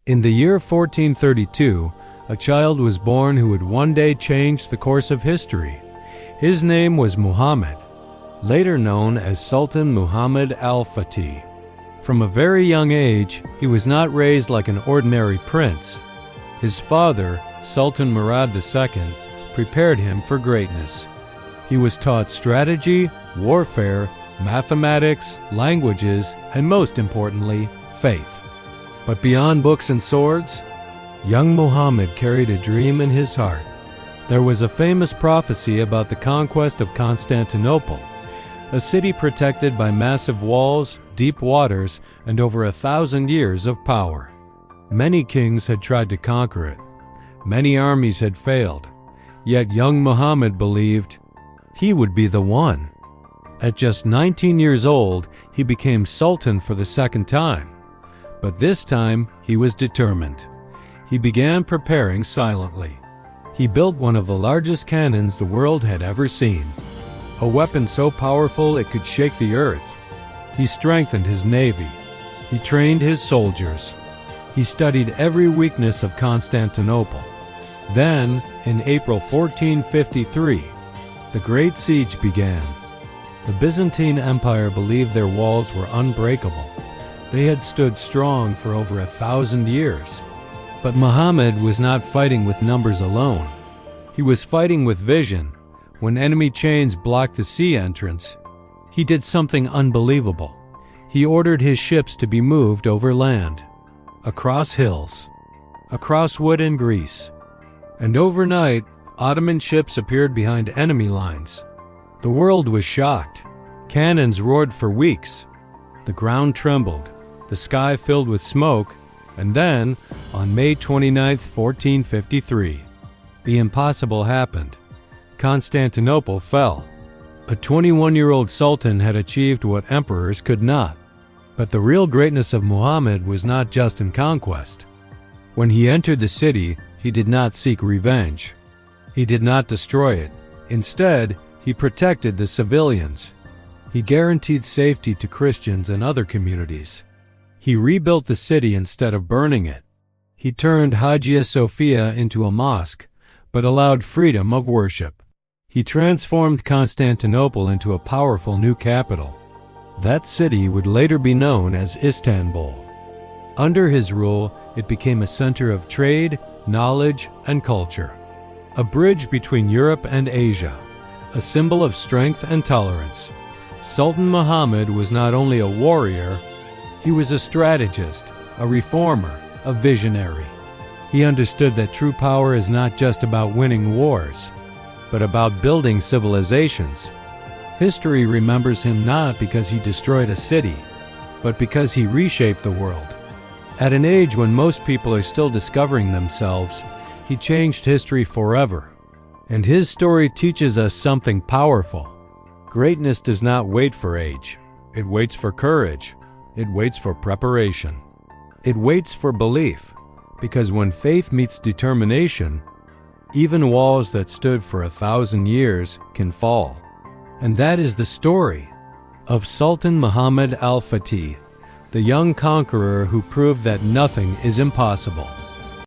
In the year 1432, a child was born who would one day change the course of history. His name was Muhammad, later known as Sultan Mehmed II. From a very young age, he was not raised like an ordinary prince. His father, Sultan Mehmed II, prepared him for greatness. He was taught strategy, warfare, mathematics, languages, and most importantly, faith. But beyond books and swords, young Muhammad carried a dream in his heart. There was a famous prophecy about the conquest of Constantinople, a city protected by massive walls, deep waters, and over 1,000 years of power. Many kings had tried to conquer it. Many armies had failed. Yet young Muhammad believed he would be the one. At just 19 years old, he became sultan for the second time. But this time, he was determined. He began preparing silently. He built one of the largest cannons the world had ever seen, a weapon so powerful it could shake the earth. He strengthened his navy. He trained his soldiers. He studied every weakness of Constantinople. Then, in April 1453, the Great Siege began. The Byzantine Empire believed their walls were unbreakable. They had stood strong for over 1,000 years. But Muhammad was not fighting with numbers alone. He was fighting with vision. When enemy chains blocked the sea entrance, he did something unbelievable. He ordered his ships to be moved over land, across hills, across wood in Greece. And overnight, Ottoman ships appeared behind enemy lines. The world was shocked. Cannons roared for weeks. The ground trembled. The sky filled with smoke. And then, on May 29, 1453, the impossible happened. Constantinople fell. A 21-year-old sultan had achieved what emperors could not. But the real greatness of Muhammad was not just in conquest. When he entered the city, he did not seek revenge. He did not destroy it. Instead, he protected the civilians. He guaranteed safety to Christians and other communities. He rebuilt the city instead of burning it. He turned Hagia Sophia into a mosque, but allowed freedom of worship. He transformed Constantinople into a powerful new capital. That city would later be known as Istanbul. Under his rule, it became a center of trade, knowledge, and culture. A bridge between Europe and Asia, a symbol of strength and tolerance. Sultan Muhammad was not only a warrior, he was a strategist, a reformer, a visionary. He understood that true power is not just about winning wars, but about building civilizations. History remembers him not because he destroyed a city, but because he reshaped the world. At an age when most people are still discovering themselves, he changed history forever. And his story teaches us something powerful. Greatness does not wait for age. It waits for courage. It waits for preparation. It waits for belief, because when faith meets determination, even walls that stood for 1,000 years can fall. And that is the story of Sultan Mehmed II, the young conqueror who proved that nothing is impossible.